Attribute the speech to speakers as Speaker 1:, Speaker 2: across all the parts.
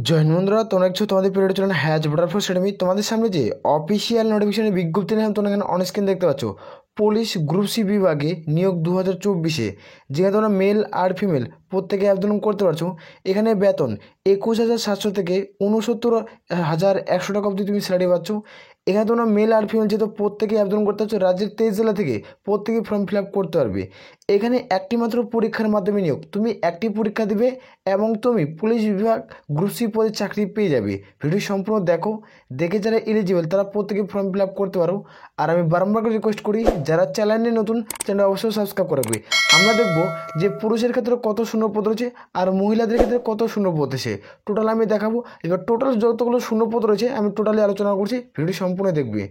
Speaker 1: Join বন্ধুরা, তোমরা কিছু তোমাদের পিরিয়ড চলেন হ্যাজ বাটারফ্লাই একাডেমি। তোমাদের সামনে যে অফিসিয়াল নোটিফিকেশনের বিজ্ঞপ্তি নিলাম তোমরা এখানে অন স্ক্রিন দেখতে পাচ্ছ। পুলিশ গ্রুপ সি বিভাগে নিয়োগ 2024, যেখানে তোমরা মেল আর ফিমেল প্রত্যেকে আবেদন করতে পারছো। এখানে বেতন 21,700 থেকে 69,100 টাকা অবধি তুমি স্যালারি পাচ্ছ। এখানে তোমরা মেল আর ফিমেল যেহেতু প্রত্যেকেই আবেদন করতে পারছো, রাজ্যের 23 জেলা থেকে প্রত্যেকেই ফর্ম ফিল আপ করতে পারবে। এখানে একটি মাত্র পরীক্ষার মাধ্যমে নিয়োগ, তুমি একটি পরীক্ষা দিবে এবং তুমি পুলিশ বিভাগ গ্রুপ সি পদে চাকরি পেয়ে যাবে। ভিডিও সম্পূর্ণ দেখো, দেখে যারা এলিজিবল তারা প্রত্যেকে ফর্ম ফিল আপ করতে পারো। আর আমি বারবার করে রিকোয়েস্ট করি, যারা চ্যানেলে নতুন চ্যানেল অবশ্যই সাবস্ক্রাইব করবে। আমরা দেখব যে পুরুষের ক্ষেত্রে কত শূন্যপদ রয়েছে আর মহিলাদের ক্ষেত্রে কত শূন্যপদ আছে, টোটাল আমি দেখাবো। এবার টোটাল যতগুলো শূন্যপদ রয়েছে আমি টোটালি আলোচনা করছি, ভিডিও সম্পূর্ণ দেখবে।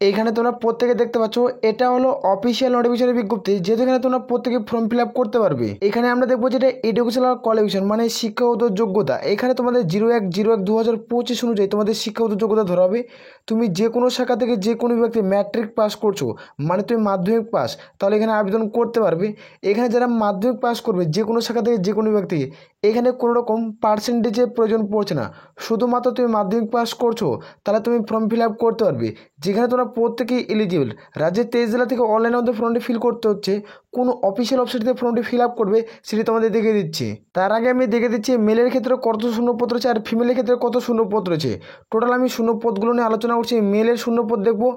Speaker 1: এইখানে তোমরা প্রত্যেকে দেখতে পাচ্ছ, এটা হলো অফিসিয়াল নোটিফিকেশনের বিজ্ঞপ্তি, যেহেতু এখানে তোমরা প্রত্যেকে ফর্ম ফিল আপ করতে পারবে। এখানে আমরা দেখবো যেটা এডুকেশনাল কোয়ালিফিকেশন মানে শিক্ষাগত যোগ্যতা। এখানে তোমাদের 01/01/2025 অনুযায়ী তোমাদের শিক্ষাগত যোগ্যতা ধরা হবে। তুমি যে কোনো শাখা থেকে যে কোনো বিভাগ থেকে ম্যাট্রিক পাস করছো মানে তুমি মাধ্যমিক পাস, তাহলে এখানে আবেদন করতে পারবে। এখানে যারা মাধ্যমিক পাস করবে যে কোনো শাখা থেকে যে কোনো বিভাগ থেকে, এখানে কোনো রকম পার্সেন্টেজের প্রয়োজন পড়ছে না, শুধুমাত্র তুমি মাধ্যমিক পাস করছো তাহলে তুমি ফর্ম ফিল আপ করতে পারবে। যেখানে তোমরা প্রত্যেকেই এলিজিবল। রাজ্যের 23 জেলা থেকে অনলাইনের মধ্যে ফর্মটি ফিল করতে হচ্ছে। কোন অফিসিয়াল ওয়েবসাইট থেকে ফর্মটি ফিল আপ করবে সেটি তোমাদের দেখে দিচ্ছি। তার আগে আমি দেখে দিচ্ছি মেলের ক্ষেত্রে কত শূন্যপদ রয়েছে আর ফিমেলের ক্ষেত্রে কত শূন্যপদ রয়েছে। টোটাল আমি শূন্যপদগুলো নিয়ে আলোচনা করছি। মেলের শূন্যপদ দেখবো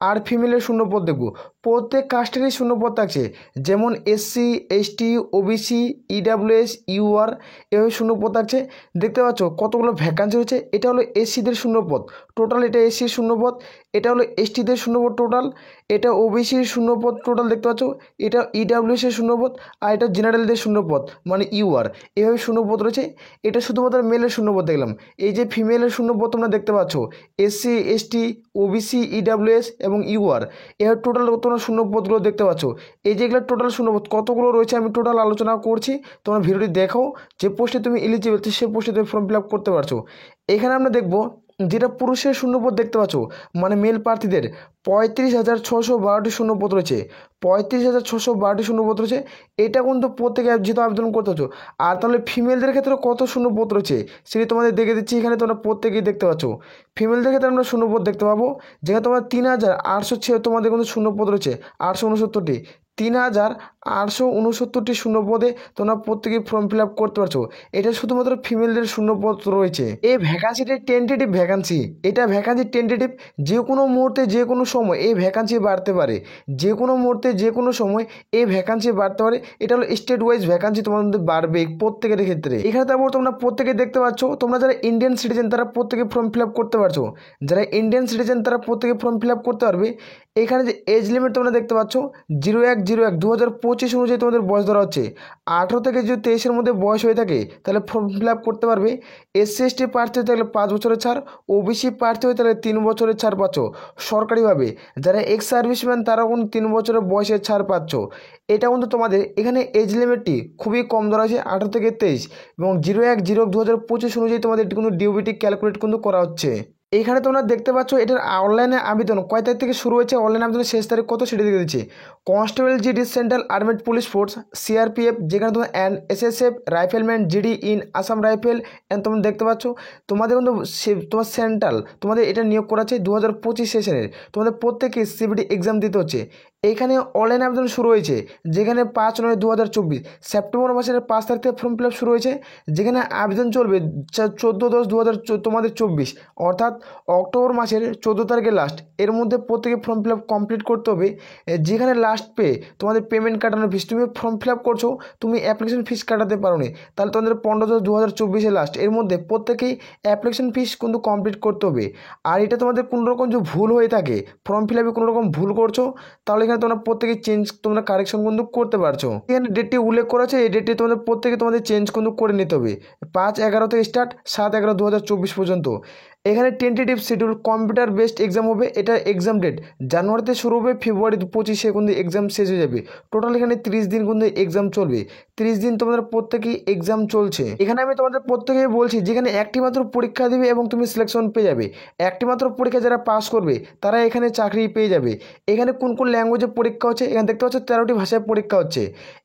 Speaker 1: আর ফিমেলের শূন্যপদ দেখবো। প্রত্যেক কাস্টেরই শূন্যপদ থাকছে, যেমন SC, ST, OBC, EWS, UR, এভাবে শূন্যপদ থাকছে। দেখতে পাচ্ছ কতগুলো ভ্যাকান্সি রয়েছে। এটা হলো এসসিদের শূন্যপদ টোটাল, এটা এসসির শূন্যপদ। এটা হলো এসটিদের শূন্যপদ টোটাল। এটা ওবিসির শূন্যপদ টোটাল দেখতে পাচ্ছ। এটা ইডাব্লিউএসের শূন্যপদ আর এটা জেনারেলদের শূন্যপদ মানে ইউআর, এভাবে শূন্যপদ রয়েছে। এটা শুধুমাত্র মেলের শূন্যপদ দেখলাম। এই যে ফিমেলের শূন্যপদ তোমরা দেখতে পাচ্ছ, এসসি, এসটি, ওবিসি, ইডাব্লিউএস এবং ইউআর, এর টোটাল তোমরা শূন্যপদগুলো দেখতে পাচ্ছ। এই যেগুলো টোটাল শূন্যপদ কতগুলো রয়েছে আমি টোটাল আলোচনা করছি, তোমরা ভিডিওটি দেখো। যে পোস্টে তুমি এলিজিবল সে পোস্টে তুমি ফর্ম ফিল আপ করতে পারছো। এখানে আমরা দেখবো যেটা পুরুষের শূন্যপদ দেখতে পাচ্ছ মানে মেল প্রার্থীদের 35,612টি শূন্যপদ রয়েছে। 35,612টি শূন্যপদ রয়েছে। এটা কিন্তু প্রত্যেকে যেহেতু আবেদন করতে হচ্ছে। আর তাহলে ফিমেলদের ক্ষেত্রে কত শূন্যপদ রয়েছে সেটি তোমাদের দেখে দিচ্ছি। এখানে তোমরা প্রত্যেকেই দেখতে পাচ্ছ। ফিমেলদের ক্ষেত্রে আমরা শূন্যপদ দেখতে পাবো, যেখানে তোমার 3,806 তোমাদের কিন্তু শূন্যপদ রয়েছে, 869টি। 3,869টি শূন্যপদে তোমরা প্রত্যেকেই ফর্ম ফিল আপ করতে পারছো। এটা শুধুমাত্র ফিমেলদের শূন্যপদ রয়েছে। এই ভ্যাকান্সিটি টেন্টেটিভ ভ্যাকান্সি, এটা ভ্যাকান্সি টেন্টেটিভ। যে কোনো মুহূর্তে যে কোনো সময় এই ভ্যাকান্সি বাড়তে পারে, যে কোনো মুহূর্তে যে কোনো সময় এই ভ্যাকান্সি বাড়তে পারে। এটা হলো স্টেট ওয়াইজ ভ্যাকান্সি তোমাদের বাড়বে প্রত্যেকের ক্ষেত্রে। এখানে তারপর তোমরা প্রত্যেকে দেখতে পাচ্ছ, তোমরা যারা ইন্ডিয়ান সিটিজেন তারা প্রত্যেকে ফর্ম ফিল আপ করতে পারছো। যারা ইন্ডিয়ান সিটিজেন তারা প্রত্যেকে ফর্ম ফিল আপ করতে পারবে। এখানে যে এজ লিমিট তোমরা দেখতে পাচ্ছ 01/01/2025 অনুযায়ী তোমাদের বয়স ধরা হচ্ছে। 18 থেকে যদি 23-এর মধ্যে বয়স হয়ে থাকে তাহলে ফর্ম ফিল আপ করতে পারবে। এসসি এসটি প্রার্থী হয়ে থাকলে 5 বছরের ছাড়, ওবিসি প্রার্থী হয়ে থাকলে 3 বছরের ছাড় পাচ্ছ সরকারিভাবে। যারা এক্স সার্ভিসম্যান তারাও কিন্তু 3 বছরের বয়সের ছাড় পাচ্ছ। এটা কিন্তু তোমাদের এখানে এজ লিমিটটি খুবই কম ধরা আছে, 18 থেকে 23, এবং 01/01/2025 অনুযায়ী তোমাদের কিন্তু ডিউবিটি ক্যালকুলেট কিন্তু করা হচ্ছে। এইখানে তোমরা দেখতে পাচ্ছ এটার অনলাইনে আবেদন কয় তারিখ থেকে শুরু হয়েছে, অনলাইন আবেদনের শেষ তারিখ কত সেটা দেখে দিচ্ছে। Constable GD central armed police force CRPF, যেখানে তোমার SSF, rifleman GD in Assam rifle and তোমরা দেখতে পাচ্ছ তোমাদের কিন্তু তোমার সেন্ট্রাল তোমাদের এটা নিয়োগ করা আছে 2025 সেশনের। তোমাদের প্রত্যেকে সিবিটি এক্সাম দিতে হচ্ছে। এইখানে অনলাইন আবেদন শুরু হয়েছে, যেখানে 5/9/2024 সেপ্টেম্বর মাসের 5 তারিখ থেকে ফর্ম ফিল আপ শুরু হয়েছে, যেখানে আবেদন চলবে 14/10/2024, অর্থাৎ অক্টোবর মাসের 14 তারিখে লাস্ট। এর মধ্যে প্রত্যেকে ফর্ম ফিল আপ কমপ্লিট করতে হবে। যেখানে লাস্ট তোমাদের পেমেন্ট কাটানোর ফিস, তুমি ফর্ম ফিল আপ করছো তুমি অ্যাপ্লিকেশন ফিস কাটাতে পারো নি, তাহলে তোমাদের 15/10/2024 লাস্ট। এর মধ্যে প্রত্যেকেই অ্যাপ্লিকেশন ফিস কিন্তু কমপ্লিট করতে হবে। আর এটা তোমাদের কোনো রকম যে ভুল হয়ে থাকে, ফর্ম ফিল আপে কোনো রকম ভুল করছো, তাহলে এখানে তোমরা প্রত্যেকে চেঞ্জ তোমরা কারেকশন কিন্তু করতে পারছো। এখানে ডেটটি উল্লেখ করা আছে, এই ডেটটি তোমাদের প্রত্যেকে তোমাদের চেঞ্জ কিন্তু করে নিতে হবে। 5/11 থেকে স্টার্ট, 7/11/2024 পর্যন্ত। এখানে tentative schedule computer based exam হবে। এটা এক্সাম ডেট জানুয়ারিতে শুরু হবে, ফেব্রুয়ারি 25 কিন্তু এক্সাম শেষ হয়ে যাবে। টোটাল এখানে 30 দিন কিন্তু এক্সাম চলবে। 30 দিন তোমাদের প্রত্যেকেই এক্সাম চলছে। এখানে আমি তোমাদের প্রত্যেকেই বলছি যেখানে একটি মাত্র পরীক্ষা দিবে এবং তুমি সিলেকশন পেয়ে যাবে। একটি মাত্র পরীক্ষা যারা পাস করবে তারা এখানে চাকরি পেয়ে যাবে। এখানে কোন কোন ল্যাঙ্গুয়েজে পরীক্ষা হচ্ছে, এখানে দেখতে পাচ্ছ 13টি ভাষায় পরীক্ষা হচ্ছে।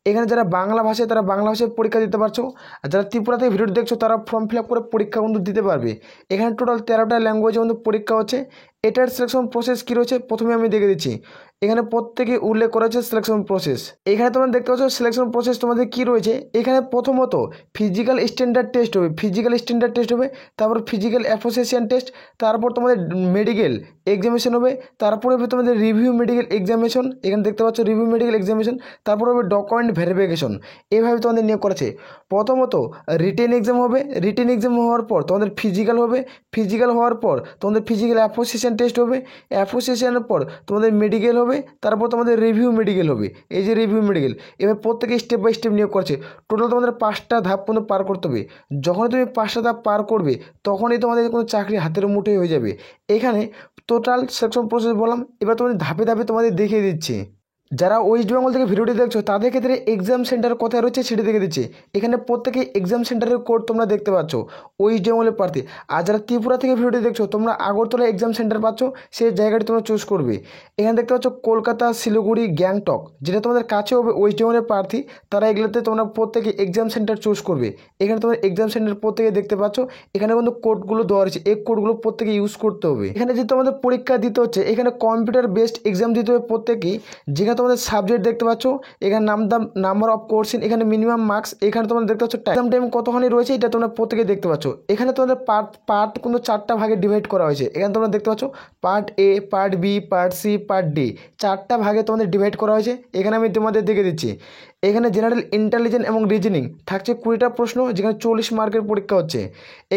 Speaker 1: এখানে যারা বাংলা ভাষায় তারা বাংলা ভাষায় পরীক্ষা দিতে পারছো, আর যারা ত্রিপুরা থেকে ভিডিও দেখছো তারা ফর্ম ফিল আপ করে পরীক্ষা কিন্তু দিতে পারবে। এখানে টোটাল 13টা ল্যাঙ্গুয়েজে কিন্তু পরীক্ষা হচ্ছে। এটার সিলেকশন প্রসেস কী রয়েছে প্রথমে আমি দেখে দিচ্ছি। এখানে প্রত্যেকে উল্লেখ করা হচ্ছে সিলেকশন প্রসেস। এখানে তোমরা দেখতে পাচ্ছ সিলেকশন প্রসেস তোমাদের কী রয়েছে। এখানে প্রথমত ফিজিক্যাল স্ট্যান্ডার্ড টেস্ট হবে, ফিজিক্যাল স্ট্যান্ডার্ড টেস্ট হবে, তারপর ফিজিক্যাল অ্যাসোসিয়েশন টেস্ট, তারপর তোমাদের মেডিকেল এক্সামিনেশন হবে, তারপরে হবে তোমাদের রিভিউ মেডিকেল এক্সামিনেশন। এখানে দেখতে পাচ্ছ রিভিউ মেডিকেল এক্সামিনেশন, তারপর হবে ডকুমেন্ট ভেরিফিকেশন। এইভাবে তোমাদের নিয়োগ করেছে। প্রথমত রিটেন এক্সাম হবে, রিটেন এক্সাম হওয়ার পর তোমাদের ফিজিক্যাল হবে, ফিজিক্যাল হওয়ার পর তোমাদের ফিজিক্যাল অ্যাসোসিয়েশন টেস্ট হবে, অ্যাসোসিয়েশনের পর তোমাদের মেডিকেল হবে, তারপর তোমাদের রিভিউ মেডিকেল হবে। এই যে রিভিউ মেডিকেল, এবার প্রত্যেকে স্টেপ বাই স্টেপ নিয়োগ করছে। টোটাল তোমাদের 5টা ধাপ কিন্তু পার করতে হবে। যখনই তুমি 5টা ধাপ পার করবে তখনই তোমাদের কোনো চাকরি হাতের মুঠোয় হয়ে যাবে। এখানে টোটাল সিলেকশন প্রসেস বললাম, এবার তোমাদের ধাপে ধাপে তোমাদের দেখিয়ে দিচ্ছি। যারা ওয়েস্ট বেঙ্গল থেকে ভিডিওটি দেখছো তাদের ক্ষেত্রে এক্সাম সেন্টার কোথায় রয়েছে সেটি দেখে দিচ্ছি। এখানে প্রত্যেকে এক্সাম সেন্টারের কোড তোমরা দেখতে পাচ্ছ ওয়েস্ট বেঙ্গলের প্রার্থী। আর যারা ত্রিপুরা থেকে ভিডিওটি দেখছো তোমরা আগরতলা এক্সাম সেন্টার পাচ্ছ, সেই জায়গাটি তোমরা চুজ করবে। এখানে দেখতে পাচ্ছ কলকাতা, শিলিগুড়ি, গ্যাংটক, যেটা তোমাদের কাছে হবে ওয়েস্ট বেঙ্গলের প্রার্থী তারা এগুলোতে তোমরা প্রত্যেকে এক্সাম সেন্টার চুজ করবে। এখানে তোমরা এক্সাম সেন্টার প্রত্যেকে দেখতে পাচ্ছ, এখানে কিন্তু কোডগুলো দেওয়া রয়েছে, এই কোডগুলো প্রত্যেকে ইউজ করতে হবে। এখানে যে তোমাদের পরীক্ষা দিতে হচ্ছে এখানে কম্পিউটার বেসড এক্সাম দিতে হবে প্রত্যেকেই। যেখানে তোমাদের সাবজেক্ট দেখতে পাচ্ছ, এখানে নাম্বার অফ কোর্সিন, এখানে মিনিমাম মার্কস, এখানে তোমরা দেখতে পাচ্ছ এক্সাম টাইম কতখানি রয়েছে এটা তোমরা প্রত্যেকে দেখতে পাচ্ছ। এখানে তোমাদের পার্ট কিন্তু 4টা ভাগে ডিভাইড করা হয়েছে। এখানে তোমরা দেখতে পাচ্ছ part A, part B, part C, part D, 4টা ভাগে তোমাদের ডিভাইড করা হয়েছে। এখানে আমি তোমাদের দেখে দিচ্ছি। এখানে জেনারেল ইন্টেলিজেন্স এবং রিজনিং থাকছে 20টা প্রশ্ন, যেখানে 40 মার্কের পরীক্ষা হচ্ছে।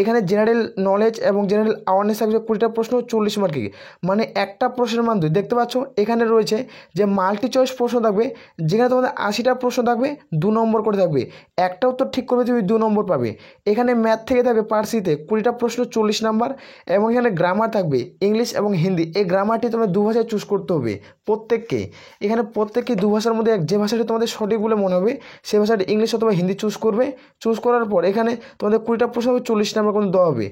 Speaker 1: এখানে জেনারেল নলেজ এবং জেনারেল অ্যাওয়ারনেস থাকছে 20টা প্রশ্ন, 40 মার্কের, মানে একটা প্রশ্নের মান 2। দেখতে পাচ্ছ এখানে রয়েছে যে মাল্টি চয়েস প্রশ্ন থাকবে, যেখানে তোমাদের 80টা প্রশ্ন থাকবে, 2 নম্বর করে থাকবে। একটা উত্তর ঠিক করবে তুমি 2 নম্বর পাবে। এখানে ম্যাথ থেকে থাকবে পার্ট সিতে 20টা প্রশ্ন, 40 নাম্বার, এবং এখানে গ্রামার থাকবে ইংলিশ এবং হিন্দি। এই গ্রামারটি তোমার 2 ভাষায় চুজ করতে হবে প্রত্যেককে। এখানে প্রত্যেককে 2 ভাষার মধ্যে যে ভাষাটি তোমাদের সঠিক বলে মনে হবে সেই ভাষাটি ইংলিশ অথবা হিন্দি চুজ করবে। চুজ করার পর এখানে তোমাদের 20টা প্রশ্ন হবে, 40 নাম্বার কিন্তু দেওয়া হবে।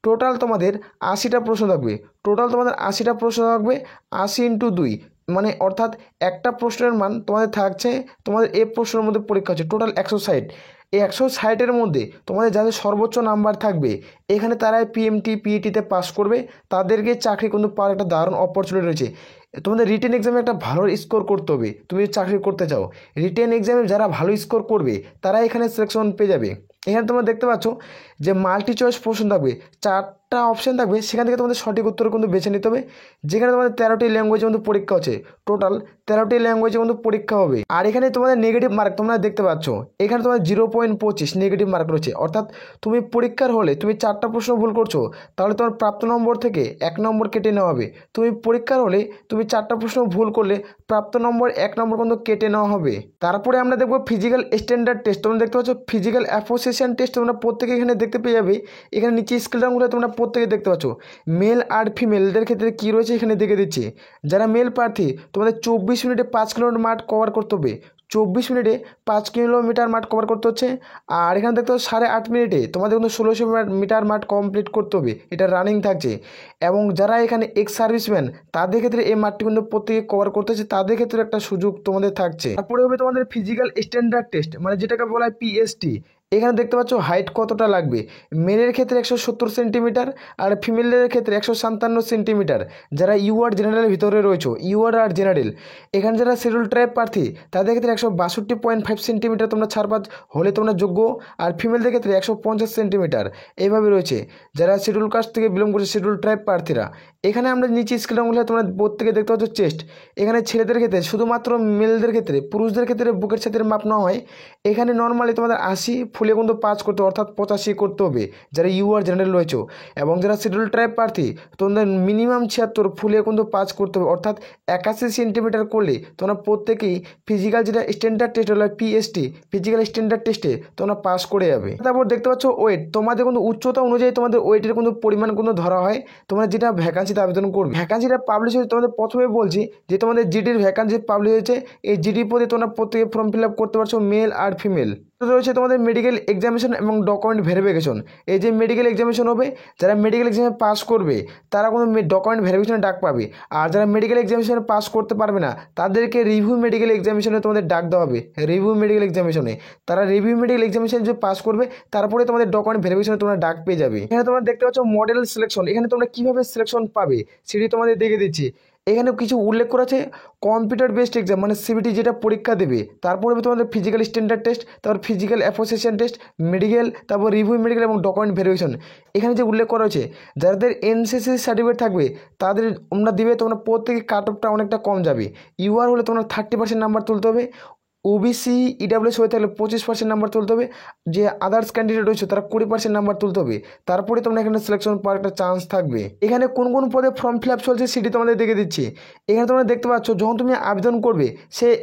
Speaker 1: টোটাল তোমাদের 80টা প্রশ্ন থাকবে। টোটাল তোমাদের 80টা প্রশ্ন থাকবে, 80 × 2, মানে অর্থাৎ একটা প্রশ্নের মান তোমাদের থাকছে, তোমাদের এ প্রশ্নের মধ্যে পরীক্ষা হচ্ছে টোটাল 160। এই 160-এর মধ্যে তোমাদের যাদের সর্বোচ্চ নাম্বার থাকবে এখানে তারাই পিএমটি পিইটিতে পাস করবে, তাদেরকে চাকরি কিন্তু পাওয়ার একটা দারুণ অপরচুনিটি রয়েছে। তোমাদের রিটেন এক্সামে একটা ভালো স্কোর করতে হবে, তুমি চাকরি করতে চাও। রিটেন এক্সামে যারা ভালো স্কোর করবে তারা এখানে সিলেকশন পেয়ে যাবে। এখানে তোমরা দেখতে পাচ্ছ যে মাল্টি চয়েস প্রশ্ন থাকবে, 4টা অপশান থাকবে, সেখান থেকে তোমাদের সঠিক উত্তর কিন্তু বেছে নিতে হবে। যেখানে তোমাদের 13টি ল্যাঙ্গুয়েজের মধ্যে পরীক্ষা হচ্ছে, টোটাল 13টি ল্যাঙ্গুয়েজের মধ্যে পরীক্ষা হবে। আর এখানে তোমাদের নেগেটিভ মার্ক তোমরা দেখতে পাচ্ছ, এখানে তোমার 0.25 নেগেটিভ মার্ক রয়েছে। অর্থাৎ তুমি পরীক্ষার হলে তুমি 4টা প্রশ্ন ভুল করছো, তাহলে তোমার প্রাপ্ত নম্বর থেকে 1 নম্বর কেটে নেওয়া হবে। তুমি পরীক্ষার হলে তুমি 4টা প্রশ্ন ভুল করলে প্রাপ্ত নম্বর 1 নম্বর কিন্তু কেটে নেওয়া হবে। তারপরে আমরা দেখবো ফিজিক্যাল স্ট্যান্ডার্ড টেস্ট। তোমরা দেখতে পাচ্ছ ফিজিক্যাল অ্যাসোসিয়েশন টেস্ট তোমরা প্রত্যেকে এখানে দেখতে পেয়ে যাবে। এখানে নিচে স্কেলডাউনগুলো তোমরা প্রত্যেকে দেখতে পাচ্ছ। মেল আর ফিমেলদের ক্ষেত্রে কী রয়েছে এখানে দেখে দিচ্ছি। যারা মেল প্রার্থী তোমাদের 24 মিনিটে 5 কিলোমিটার মাঠ কভার করতে হবে, 24 মিনিটে 5 কিলোমিটার মাঠ কভার করতে হচ্ছে। আর এখানে দেখতে পাচ্ছ 8.5 মিনিটে তোমাদের কিন্তু 1600 মিটার মাঠ কমপ্লিট করতে হবে, এটা রানিং থাকছে। এবং যারা এখানে এক্স সার্ভিসম্যান তাদের ক্ষেত্রে এই মাঠটি কিন্তু প্রত্যেকে কভার করতে হচ্ছে, তাদের ক্ষেত্রে একটা সুযোগ তোমাদের থাকছে। তারপরে হবে তোমাদের ফিজিক্যাল স্ট্যান্ডার্ড টেস্ট, মানে যেটাকে বলা হয় পিএসটি। এখানে দেখতে পাচ্ছ হাইট কতটা লাগবে। মেলের ক্ষেত্রে 170 সেন্টিমিটার আর ফিমেলের ক্ষেত্রে 157 সেন্টিমিটার। যারা ইউআর জেনারেলের ভিতরে রয়েছে, ইউআর আর জেনারেল, এখানে যারা শিডিউল ট্রাইব প্রার্থী তাদের ক্ষেত্রে 162.5 সেন্টিমিটার তোমরা ছাড়বাদ হলে তোমরা যোগ্য। আর ফিমেলদের ক্ষেত্রে 150 সেন্টিমিটার। এইভাবে রয়েছে যারা শিডিউল কাস্ট থেকে বিলং করছে, শিডিউল ট্রাইব প্রার্থীরা। এখানে আমরা নিচে স্কেলগুলো তোমরা প্রত্যেকে দেখতে পাচ্ছ চেস্ট। এখানে ছেলেদের ক্ষেত্রে শুধুমাত্র মেলদের ক্ষেত্রে, পুরুষদের ক্ষেত্রে বুকের ছাতির মাপ নেওয়া হয়। এখানে নর্মালি তোমাদের 80, ফুলে কিন্তু পাস করতে অর্থাৎ 85 করতে হবে যারা ইউআর জেনারেল রয়েছে। এবং যারা শিডিউল ট্রাইব প্রার্থী তোমাদের মিনিমাম 76 ফুলে কিন্তু পাস করতে হবে অর্থাৎ 81 সেন্টিমিটার করলে তোমরা প্রত্যেকেই ফিজিক্যাল যেটা স্ট্যান্ডার্ড টেস্ট হলো পিএসটি ফিজিক্যাল স্ট্যান্ডার্ড টেস্টে তোমরা পাস করে যাবে। তারপর দেখতে পাচ্ছ ওয়েট, তোমাদের কিন্তু উচ্চতা অনুযায়ী তোমাদের ওয়েটের কিন্তু পরিমাণ কিন্তু ধরা হয়। তোমরা যেটা ভ্যাকান্সিতে আবেদন করবে, ভ্যাকান্সিটা পাবলিশ হয়েছে তোমাদের প্রথমে বলছি যে তোমাদের জিডির ভ্যাকান্সি পাবলিশ হয়েছে। এই জিডির পদে তোমরা প্রত্যেকে ফর্ম ফিল আপ করতে পারছো, মেল আর ফিমেল। রয়েছে তোমাদের মেডিকেল এক্সামিনেশন এবং ডকুমেন্ট ভেরিফিকেশন। এই যে মেডিকেল এক্সামিনেশন হবে, যারা মেডিকেল এক্সামে পাস করবে তারা কোনো ডকুমেন্ট ভেরিফিকেশনে ডাক পাবে। আর যারা মেডিকেল এক্সামিনেশনে পাস করতে পারবে না তাদেরকে রিভিউ মেডিকেল এক্সামিনেশনে তোমাদের ডাক দেওয়া হবে। রিভিউ মেডিকেল এক্সামিনেশনে তারা রিভিউ মেডিকেল এক্সামিনেশন যে পাস করবে তারপরে তোমাদের ডকুমেন্ট ভেরিফিকেশনে তোমরা ডাক পেয়ে যাবে। এখানে তোমরা দেখতে পাচ্ছ মডেল সিলেকশন। এখানে তোমরা কীভাবে সিলেকশন পাবে সেটি তোমাদের দেখে দিচ্ছি। এখানে কিছু উল্লেখ করা আছে কম্পিউটার বেসড এক্সাম মানে সিবিটি যেটা পরীক্ষা দেবে, তারপরে তোমাদের ফিজিক্যাল স্ট্যান্ডার্ড টেস্ট, তারপর ফিজিক্যাল অ্যাসোসিয়েশন টেস্ট, মেডিকেল, তারপর রিভিউ মেডিকেল এবং ডকুমেন্ট ভেরিফিকেশন। এখানে যে উল্লেখ করা হয়েছে যাদের এনসিসি সার্টিফিকেট থাকবে তাদের তোমরা দিবে, তোমরা প্রত্যেকে কাট অফটা অনেকটা কম যাবে। ইউআর হলে তোমরা 30% নাম্বার তুলতে হবে, ওবিসি ইডাব্লিউএস হয়ে থাকলে 25% নাম্বার তুলতে হবে, যে আদার্স ক্যান্ডিডেট রয়েছে তারা 20% নাম্বার তুলতে হবে, তারপরে তোমরা এখানে সিলেকশন পাওয়ার একটা চান্স থাকবে। এখানে কোন কোন পদে ফর্ম ফিল আপ চলছে সেটি তোমাদের দেখে দিচ্ছি। এখানে তোমরা দেখতে পাচ্ছ যখন তুমি আবেদন করবে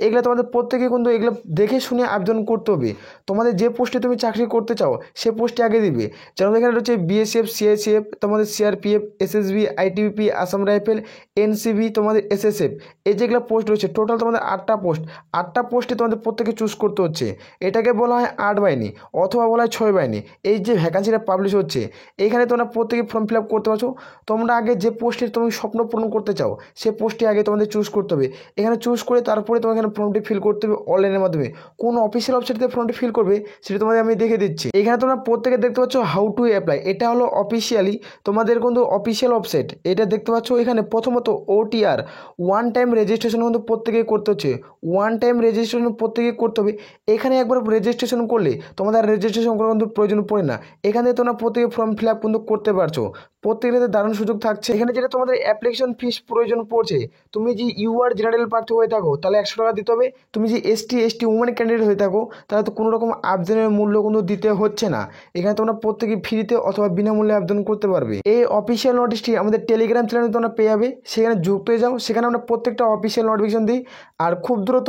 Speaker 1: এগুলো তোমাদের প্রত্যেকে কিন্তু এগুলো দেখে শুনে আবেদন করতে হবে। তোমাদের যে পোস্টে তুমি চাকরি করতে চাও সে পোস্টে আগে দিবে। যেমন এখানে রয়েছে বিএসএফ, সিআইসিএফ, তোমাদের CRPF, SSB, ITBP, Assam rifle, NCB, তোমাদের এসএসএফ, এই যেগুলো পোস্ট রয়েছে টোটাল তোমাদের 8টা পোস্ট। 8টা পোস্টে তোমাদের প্রত্যেকে চুজ করতে হচ্ছে। এটাকে বলা হয় 8 বাহিনী অথবা বলা হয় 6 বাহিনী। এই যে ভ্যাকান্সিটা পাবলিশ হচ্ছে এইখানে তোমরা প্রত্যেকে ফর্ম ফিল আপ করতে পারছো। তোমরা আগে যে পোস্টে তুমি স্বপ্ন পূরণ করতে চাও সে পোস্টে আগে তোমাদের চুজ করতে হবে। এখানে চুজ করে তারপরে তোমাকে এখানে ফর্মটি ফিল করতে হবে অনলাইনের মাধ্যমে। কোন অফিসিয়াল ওয়েবসাইটে ফর্মটি ফিল করবে সেটা তোমাদের আমি দেখে দিচ্ছি। এখানে তোমরা প্রত্যেকে দেখতে পাচ্ছ হাউ টু অ্যাপ্লাই, এটা হলো অফিসিয়ালি তোমাদের কিন্তু অফিসিয়াল ওয়েবসাইট। এটা দেখতে পাচ্ছ এখানে প্রথমত ওটিআর ওয়ান টাইম রেজিস্ট্রেশন কিন্তু প্রত্যেকে করতে হচ্ছে। ওয়ান টাইম রেজিস্ট্রেশন প্রত্যেকে করতে হবে। এখানে একবার রেজিস্ট্রেশন করলে তোমাদের রেজিস্ট্রেশন করার কিন্তু প্রয়োজন পড়ে না। এখানে তোমরা প্রত্যেকে ফর্ম ফিল আপ কিন্তু করতে পারছো। প্রত্যেকটাতে দারুণ সুযোগ থাকছে। এখানে যেটা তোমাদের অ্যাপ্লিকেশন ফিস প্রয়োজন পড়ছে, তুমি যে ইউআর জেনারেল প্রার্থী হয়ে থাকো তাহলে 100 টাকা দিতে হবে। তুমি যে এসটি উমেন ক্যান্ডিডেট হয়ে থাকো তাহলে তো কোনো রকম আবেদনের মূল্য কিন্তু দিতে হচ্ছে না। এখানে তোমরা প্রত্যেকে ফ্রিতে অথবা বিনামূল্যে আবেদন করতে পারবে। এই অফিসিয়াল নোটিশটি আমাদের টেলিগ্রাম চ্যানেলে তোমরা পেয়ে যাবে, সেখানে যুক্ত হয়ে যাও। সেখানে আমরা প্রত্যেকটা অফিসিয়াল নোটিফিকেশন দিই। আর খুব দ্রুত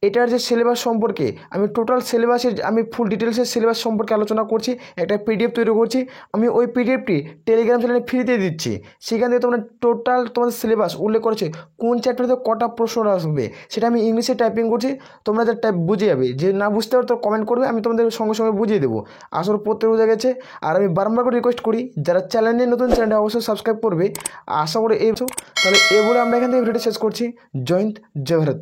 Speaker 1: এটার যে সিলেবাস সম্পর্কে আমি টোটাল সিলেবাসের আমি ফুল ডিটেলসের সিলেবাস সম্পর্কে আলোচনা করছি, একটা পিডিএফ তৈরি করছি। আমি ওই পিডিএফটি টেলিগ্রাম চ্যানেলে ফ্রিতে দিচ্ছি। সেখান থেকে তোমরা টোটাল তোমাদের সিলেবাস উল্লেখ করেছে কোন চ্যাপ্টারে কটা প্রশ্ন আসবে সেটা আমি ইংলিশে টাইপিং করছি। তোমরা যা টাইপ বুঝে যাবে, যে না বুঝতে পারো তো কমেন্ট করবে, আমি তোমাদের সঙ্গে সঙ্গে বুঝিয়ে দেবো। আসলে প্রত্যেক বুঝে গেছে। আর আমি বারবার করে রিকোয়েস্ট করি যারা চ্যানেলে নতুন চ্যানেলটা অবশ্যই সাবস্ক্রাইব করবে। আশা করি তাহলে এ বলে আমরা এখান থেকে ভিডিওটা শেষ করছি। জয় হিন্দ, জয় ভারত।